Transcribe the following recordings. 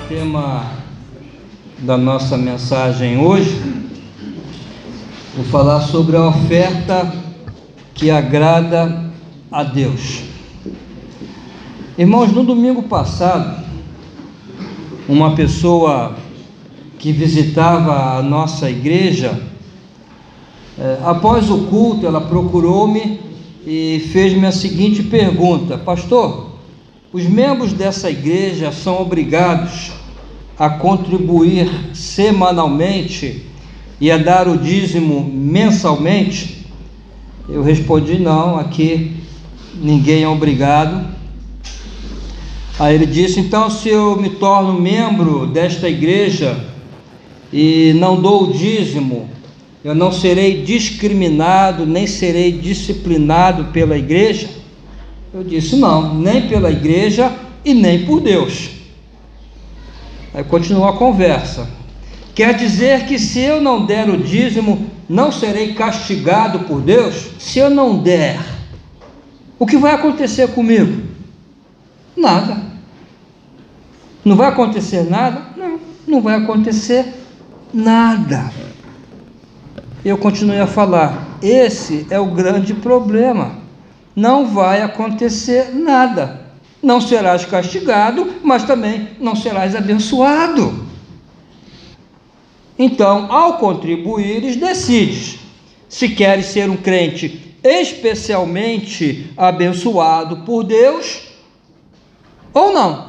tema da nossa mensagem hoje, vou falar sobre a oferta que agrada a Deus. Irmãos, no domingo passado, uma pessoa que visitava a nossa igreja, após o culto, ela procurou-me e fez-me a seguinte pergunta: pastor, os membros dessa igreja são obrigados a contribuir semanalmente e a dar o dízimo mensalmente? Eu respondi: não, aqui ninguém é obrigado. Aí ele disse: então, se eu me torno membro desta igreja e não dou o dízimo, eu não serei discriminado, nem serei disciplinado pela igreja? Eu disse: não, nem pela igreja e nem por Deus. Aí continuou a conversa. Quer dizer que se eu não der o dízimo, não serei castigado por Deus? Se eu não der, o que vai acontecer comigo? Nada. Não vai acontecer nada? Não, não vai acontecer nada. Eu continuei a falar: esse é o grande problema. Não vai acontecer nada. Não serás castigado, mas também não serás abençoado. Então, ao contribuires, decides se queres ser um crente especialmente abençoado por Deus ou não.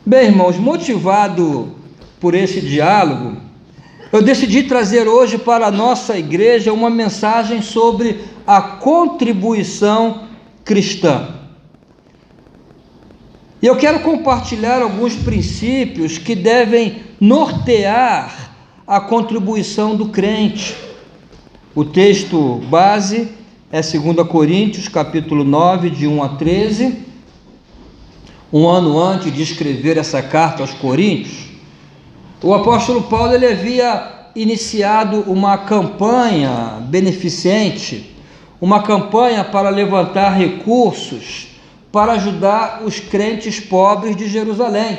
Bem, irmãos, motivado por esse diálogo, eu decidi trazer hoje para a nossa igreja uma mensagem sobre a contribuição cristã. E eu quero compartilhar alguns princípios que devem nortear a contribuição do crente. O texto base é 2 Coríntios, capítulo 9, de 1 a 13. Um ano antes de escrever essa carta aos Coríntios, o apóstolo Paulo ele havia iniciado uma campanha beneficente, uma campanha para levantar recursos para ajudar os crentes pobres de Jerusalém.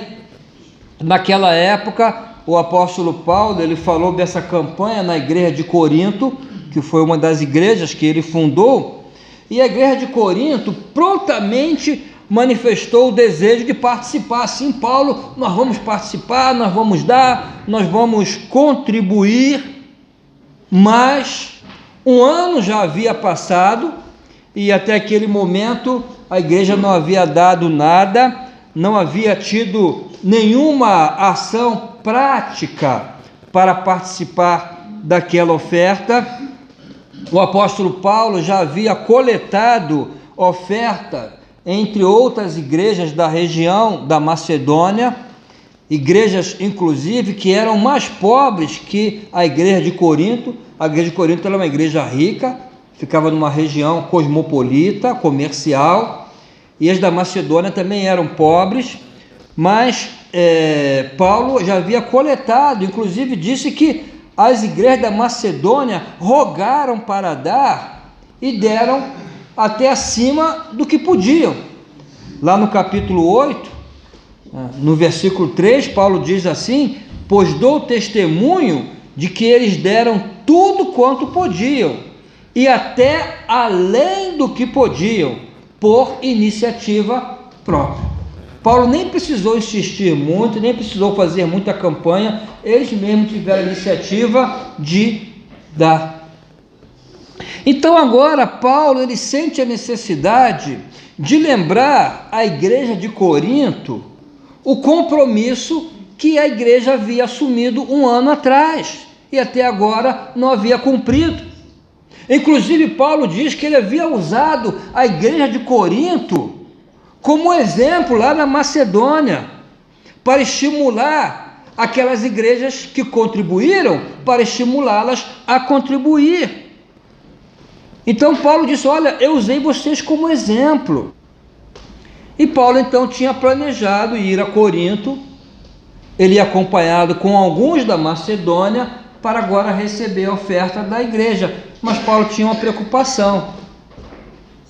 Naquela época, o apóstolo Paulo ele falou dessa campanha na igreja de Corinto, que foi uma das igrejas que ele fundou, e a igreja de Corinto prontamente manifestou o desejo de participar. Sim, Paulo, nós vamos participar, nós vamos dar, nós vamos contribuir. Mas um ano já havia passado e até aquele momento a igreja não havia dado nada, não havia tido nenhuma ação prática para participar daquela oferta. O apóstolo Paulo já havia coletado oferta entre outras igrejas da região da Macedônia, igrejas inclusive que eram mais pobres que a igreja de Corinto. A igreja de Corinto era uma igreja rica, ficava numa região cosmopolita, comercial, e as da Macedônia também eram pobres, mas Paulo já havia coletado, inclusive disse que as igrejas da Macedônia rogaram para dar e deram até acima do que podiam. Lá no capítulo 8, no versículo 3, Paulo diz assim: pois dou testemunho de que eles deram tudo quanto podiam, e até além do que podiam, por iniciativa própria. Paulo nem precisou insistir muito, nem precisou fazer muita campanha, eles mesmos tiveram a iniciativa de dar. Então agora Paulo ele sente a necessidade de lembrar a igreja de Corinto o compromisso que a igreja havia assumido um ano atrás e até agora não havia cumprido. Inclusive Paulo diz que ele havia usado a igreja de Corinto como exemplo lá na Macedônia, para estimular aquelas igrejas que contribuíram, para estimulá-las a contribuir. Então Paulo disse: olha, eu usei vocês como exemplo. E Paulo então tinha planejado ir a Corinto, ele ia acompanhado com alguns da Macedônia, para agora receber a oferta da igreja. Mas Paulo tinha uma preocupação: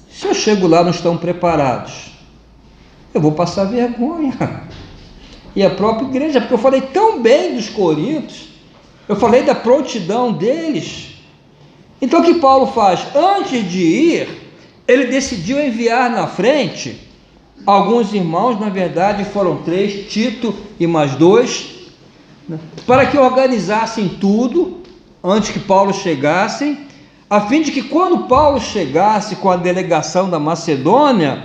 se eu chego lá não estão preparados, eu vou passar vergonha. e a própria igreja, porque eu falei tão bem dos coríntios, eu falei da prontidão deles. Então o que Paulo faz? Antes de ir, ele decidiu enviar na frente alguns irmãos, na verdade foram 3, Tito e mais 2, para que organizassem tudo, antes que Paulo chegasse, a fim de que quando Paulo chegasse com a delegação da Macedônia,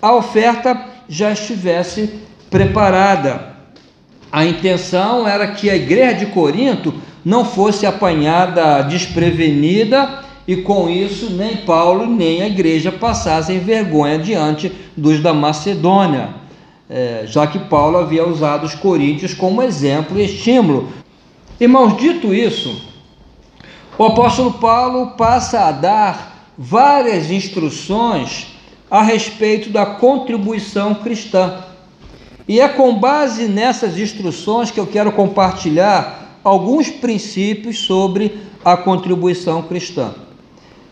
a oferta já estivesse preparada. A intenção era que a igreja de Corinto não fosse apanhada desprevenida e com isso nem Paulo nem a igreja passassem vergonha diante dos da Macedônia, já que Paulo havia usado os coríntios como exemplo e estímulo. Irmãos, dito isso, o apóstolo Paulo passa a dar várias instruções a respeito da contribuição cristã. E é com base nessas instruções que eu quero compartilhar alguns princípios sobre a contribuição cristã.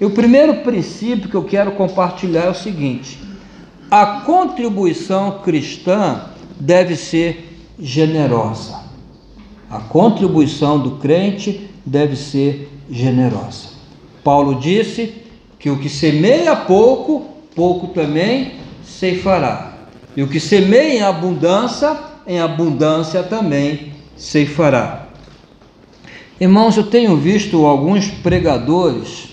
E o primeiro princípio que eu quero compartilhar é o seguinte: a contribuição cristã deve ser generosa. A contribuição do crente deve ser generosa. Paulo disse que o que semeia pouco, pouco também ceifará. E o que semeia em abundância também ceifará. Irmãos, eu tenho visto alguns pregadores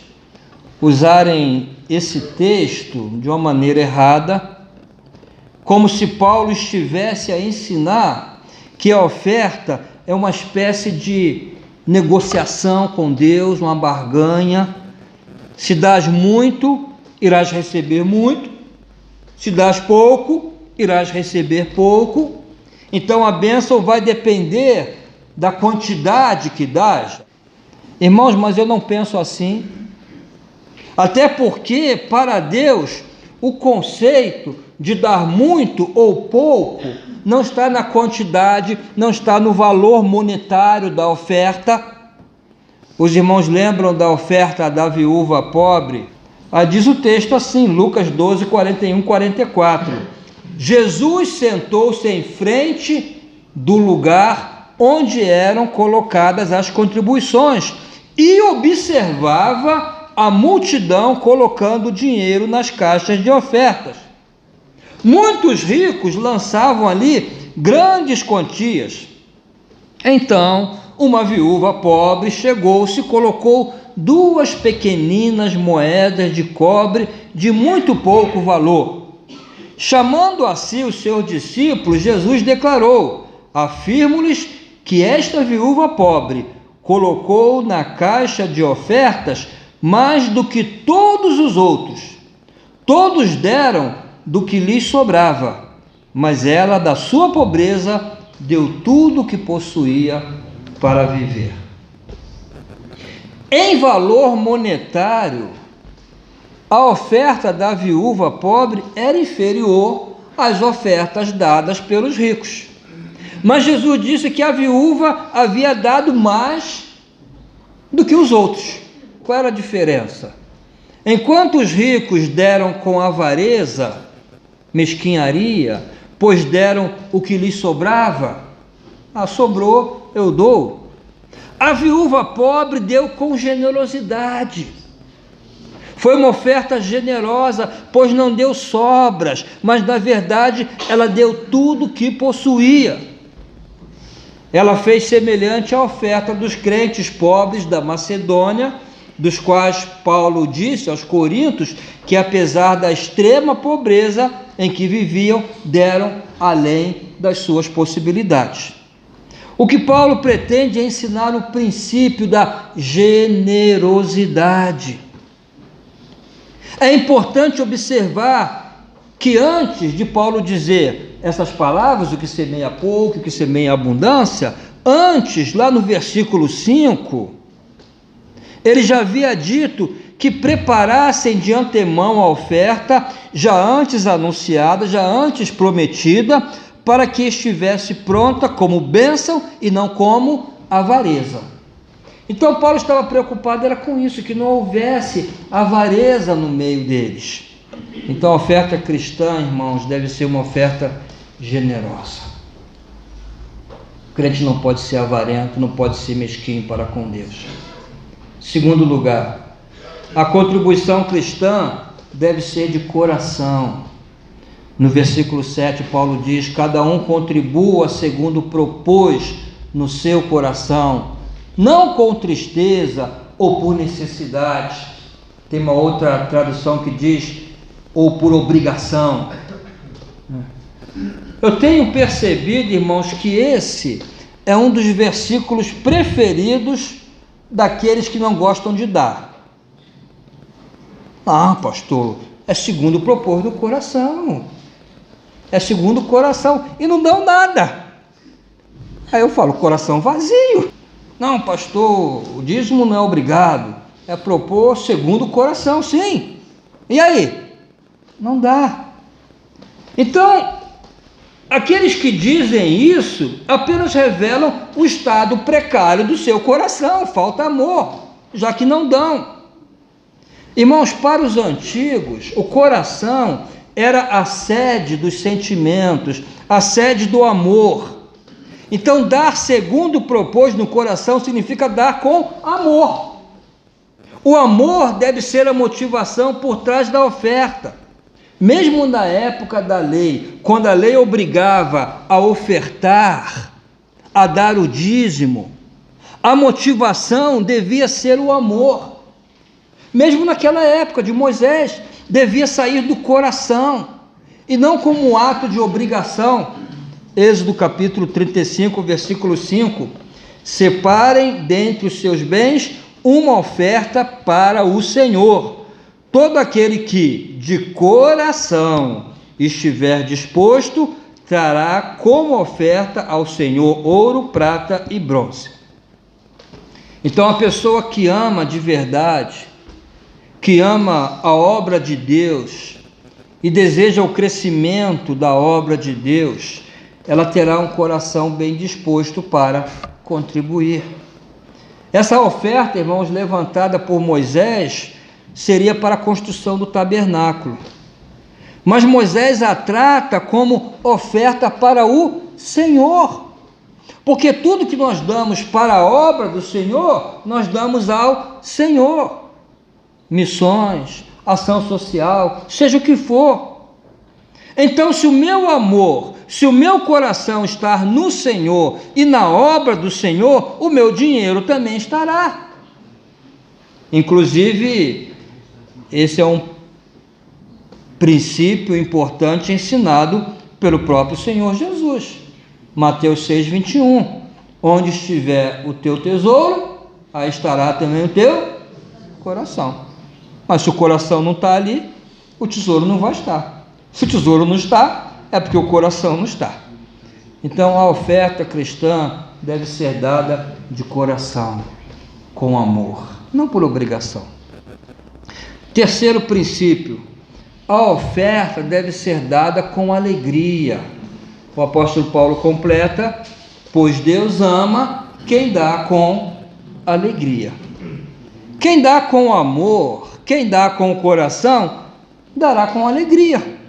usarem esse texto de uma maneira errada, como se Paulo estivesse a ensinar que a oferta é uma espécie de negociação com Deus, uma barganha. Se dás muito, irás receber muito. Se dás pouco, irás receber pouco. Então a bênção vai depender da quantidade que dás. Irmãos, mas eu não penso assim. Até porque, para Deus, o conceito de dar muito ou pouco não está na quantidade, não está no valor monetário da oferta. Os irmãos lembram da oferta da viúva pobre? Diz o texto assim, Lucas 12, 41, 44. Jesus sentou-se em frente do lugar onde eram colocadas as contribuições e observava a multidão colocando dinheiro nas caixas de ofertas. Muitos ricos lançavam ali grandes quantias. Então, uma viúva pobre chegou-se e colocou 2 pequeninas moedas de cobre de muito pouco valor. Chamando a si os seus discípulos, Jesus declarou: afirmo-lhes que esta viúva pobre colocou na caixa de ofertas mais do que todos os outros. Todos deram do que lhes sobrava, mas ela, da sua pobreza, deu tudo o que possuía para viver. Em valor monetário, a oferta da viúva pobre era inferior às ofertas dadas pelos ricos. Mas Jesus disse que a viúva havia dado mais do que os outros. Qual era a diferença? Enquanto os ricos deram com avareza, mesquinharia, pois deram o que lhes sobrava, sobrou, eu dou. A viúva pobre deu com generosidade. Foi uma oferta generosa, pois não deu sobras, mas na verdade ela deu tudo o que possuía. Ela fez semelhante à oferta dos crentes pobres da Macedônia, dos quais Paulo disse aos coríntios que, apesar da extrema pobreza em que viviam, deram além das suas possibilidades. O que Paulo pretende é ensinar o princípio da generosidade. É importante observar que antes de Paulo dizer essas palavras, o que semeia pouco, o que semeia abundância, antes, lá no versículo 5, ele já havia dito que preparassem de antemão a oferta, já antes anunciada, já antes prometida, para que estivesse pronta como bênção e não como avareza. Então Paulo estava preocupado era com isso, que não houvesse avareza no meio deles. Então a oferta cristã, irmãos, deve ser uma oferta generosa. O crente não pode ser avarento, não pode ser mesquinho para com Deus. Segundo lugar, a contribuição cristã deve ser de coração. No versículo 7, Paulo diz: cada um contribua segundo propôs no seu coração, não com tristeza ou por necessidade. Tem uma outra tradução que diz: ou por obrigação. Eu tenho percebido, irmãos, que esse é um dos versículos preferidos daqueles que não gostam de dar. Ah, pastor, é segundo o propor do coração. É segundo o coração. E não dão nada. Aí eu falo, coração vazio. Não, pastor, o dízimo não é obrigado. É propor segundo o coração, sim. E aí? Não dá. Então, aqueles que dizem isso apenas revelam o estado precário do seu coração, falta amor, já que não dão. Irmãos, para os antigos, o coração era a sede dos sentimentos, a sede do amor. Então, dar segundo propôs no coração significa dar com amor. O amor deve ser a motivação por trás da oferta. Mesmo na época da lei, quando a lei obrigava a ofertar, a dar o dízimo, a motivação devia ser o amor. Mesmo naquela época de Moisés, devia sair do coração, e não como um ato de obrigação. Êxodo capítulo 35, versículo 5, separem dentre os seus bens uma oferta para o Senhor. Todo aquele que de coração estiver disposto, trará como oferta ao Senhor ouro, prata e bronze. Então a pessoa que ama de verdade, que ama a obra de Deus e deseja o crescimento da obra de Deus, ela terá um coração bem disposto para contribuir. Essa oferta, irmãos, levantada por Moisés, seria para a construção do tabernáculo. Mas Moisés a trata como oferta para o Senhor. Porque tudo que nós damos para a obra do Senhor, nós damos ao Senhor. Missões, ação social, seja o que for. Então, se o meu amor, se o meu coração estar no Senhor e na obra do Senhor, o meu dinheiro também estará. Inclusive, esse é um princípio importante ensinado pelo próprio Senhor Jesus. Mateus 6, 21. Onde estiver o teu tesouro, aí estará também o teu coração. Mas se o coração não está ali, o tesouro não vai estar. Se o tesouro não está, é porque o coração não está. Então a oferta cristã deve ser dada de coração, com amor, não por obrigação. Terceiro princípio, a oferta deve ser dada com alegria. O apóstolo Paulo completa: pois Deus ama quem dá com alegria. Quem dá com amor, quem dá com o coração, dará com alegria.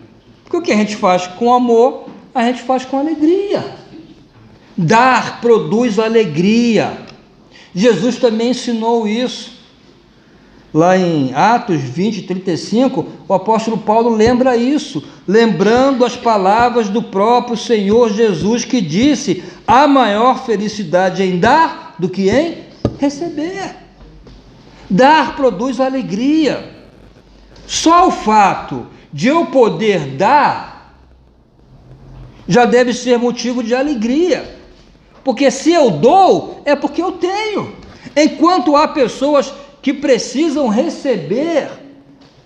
Porque o que a gente faz com amor, a gente faz com alegria. Dar produz alegria. Jesus também ensinou isso. Lá em Atos 20, 35, o apóstolo Paulo lembra isso, lembrando as palavras do próprio Senhor Jesus, que disse: há maior felicidade em dar do que em receber. Dar produz alegria. Só o fato de eu poder dar já deve ser motivo de alegria, porque se eu dou, é porque eu tenho. Enquanto há pessoas que precisam receber,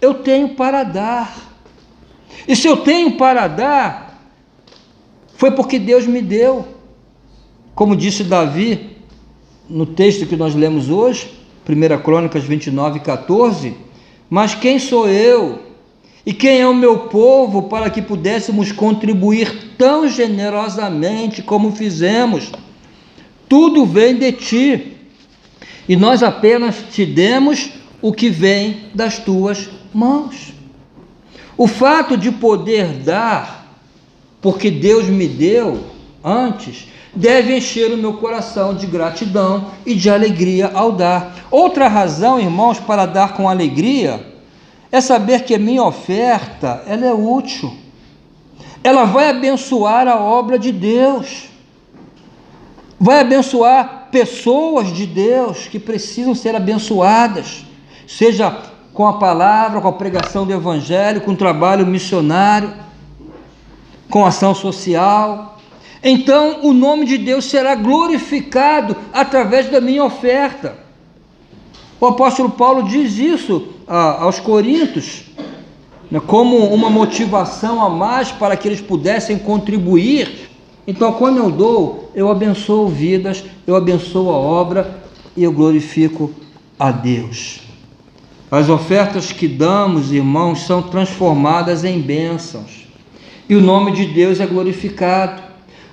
eu tenho para dar. E se eu tenho para dar, foi porque Deus me deu. Como disse Davi, no texto que nós lemos hoje, 1 Crônicas 29, 14, mas quem sou eu e quem é o meu povo para que pudéssemos contribuir tão generosamente como fizemos? Tudo vem de ti, e nós apenas te demos o que vem das tuas mãos. O fato de poder dar, porque Deus me deu, antes, deve encher o meu coração de gratidão e de alegria ao dar. Outra razão, irmãos, para dar com alegria é saber que a minha oferta, ela é útil. Ela vai abençoar a obra de Deus. Vai abençoar pessoas de Deus que precisam ser abençoadas, seja com a palavra, com a pregação do evangelho, com o trabalho missionário, com ação social. Então o nome de Deus será glorificado através da minha oferta. O apóstolo Paulo diz isso aos Coríntios, como uma motivação a mais para que eles pudessem contribuir. Então, quando eu dou, eu abençoo vidas, eu abençoo a obra e eu glorifico a Deus. As ofertas que damos, irmãos, são transformadas em bênçãos e o nome de Deus é glorificado.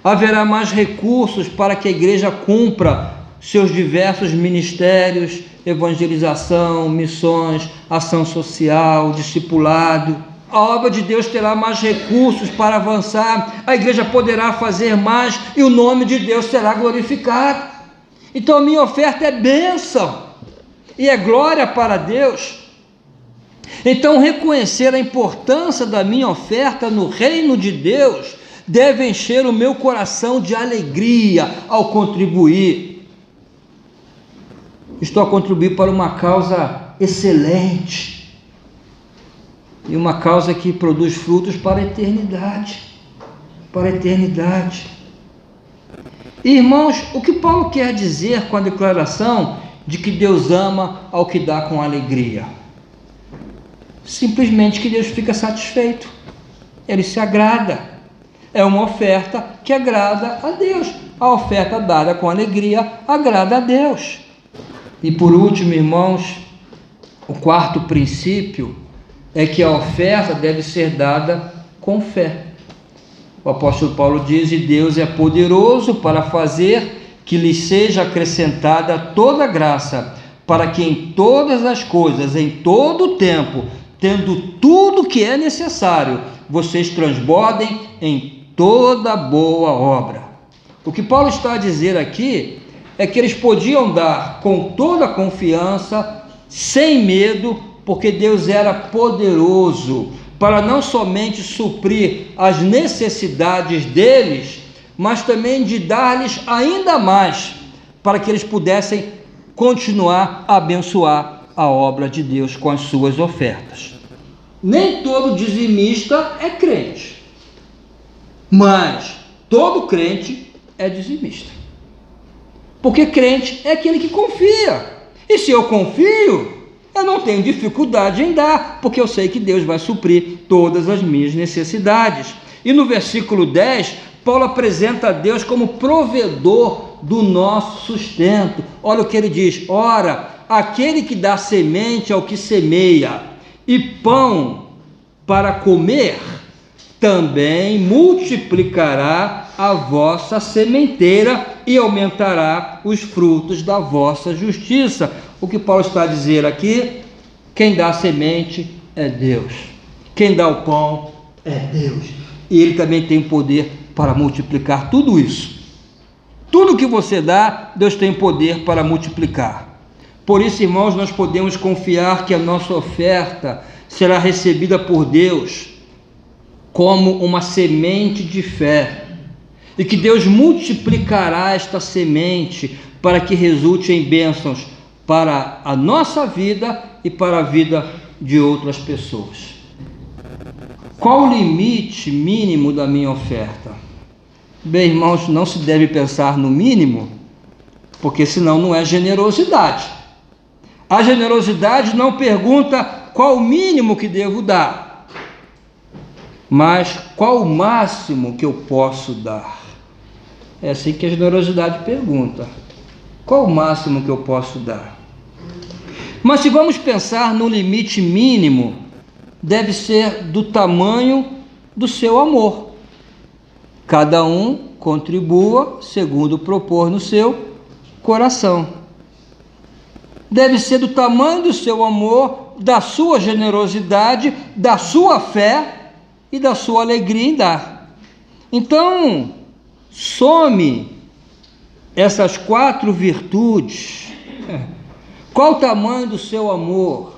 Haverá mais recursos para que a igreja cumpra seus diversos ministérios, evangelização, missões, ação social, discipulado. A obra de Deus terá mais recursos para avançar, a igreja poderá fazer mais e o nome de Deus será glorificado. Então a minha oferta é bênção e é glória para Deus. Então reconhecer a importância da minha oferta no reino de Deus deve encher o meu coração de alegria ao contribuir. Estou a contribuir para uma causa excelente e uma causa que produz frutos para a eternidade, para a eternidade. Irmãos, o que Paulo quer dizer com a declaração de que Deus ama ao que dá com alegria? Simplesmente que Deus fica satisfeito, Ele se agrada. É uma oferta que agrada a Deus. A oferta dada com alegria agrada a Deus. E por último, irmãos, o quarto princípio é que a oferta deve ser dada com fé. O apóstolo Paulo diz: e Deus é poderoso para fazer que lhes seja acrescentada toda graça, para que em todas as coisas, em todo o tempo, tendo tudo que é necessário, vocês transbordem em toda boa obra. O que Paulo está a dizer aqui é que eles podiam dar com toda a confiança, sem medo, porque Deus era poderoso para não somente suprir as necessidades deles, mas também de dar-lhes ainda mais, para que eles pudessem continuar a abençoar a obra de Deus com as suas ofertas. Nem todo dizimista é crente, mas todo crente é dizimista, porque crente é aquele que confia, e se eu confio, eu não tenho dificuldade em dar, porque eu sei que Deus vai suprir todas as minhas necessidades. E no versículo 10, Paulo apresenta a Deus como provedor do nosso sustento. Olha o que ele diz: ora, aquele que dá semente ao que semeia e pão para comer, também multiplicará a vossa sementeira e aumentará os frutos da vossa justiça. O que Paulo está a dizer aqui: quem dá a semente é Deus, quem dá o pão é Deus, e Ele também tem poder para multiplicar tudo isso. Tudo que você dá, Deus tem poder para multiplicar. Por isso, irmãos, nós podemos confiar que a nossa oferta será recebida por Deus como uma semente de fé, e que Deus multiplicará esta semente para que resulte em bênçãos para a nossa vida e para a vida de outras pessoas. Qual o limite mínimo da minha oferta? Bem, irmãos, não se deve pensar no mínimo, porque senão não é generosidade. A generosidade não pergunta qual o mínimo que devo dar, mas qual o máximo que eu posso dar. É assim que a generosidade pergunta: qual o máximo que eu posso dar? Mas se vamos pensar no limite mínimo, deve ser do tamanho do seu amor. Cada um contribua segundo propor no seu coração. Deve ser do tamanho do seu amor, da sua generosidade, da sua fé e da sua alegria em dar. Então, some essas 4 virtudes, qual o tamanho do seu amor?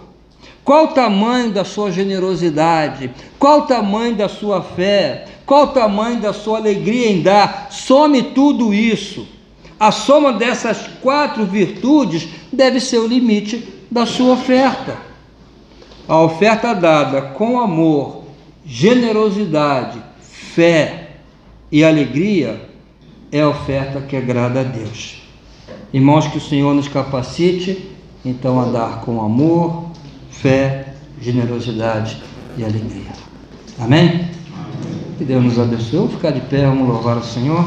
Qual o tamanho da sua generosidade? Qual o tamanho da sua fé? Qual o tamanho da sua alegria em dar? Some tudo isso. A soma dessas 4 virtudes deve ser o limite da sua oferta. A oferta dada com amor, generosidade, fé e alegria é a oferta que agrada a Deus. Irmãos, que o Senhor nos capacite, então, a dar com amor, fé, generosidade e alegria. Amém? Que Deus nos abençoe. Vamos ficar de pé, vamos louvar o Senhor.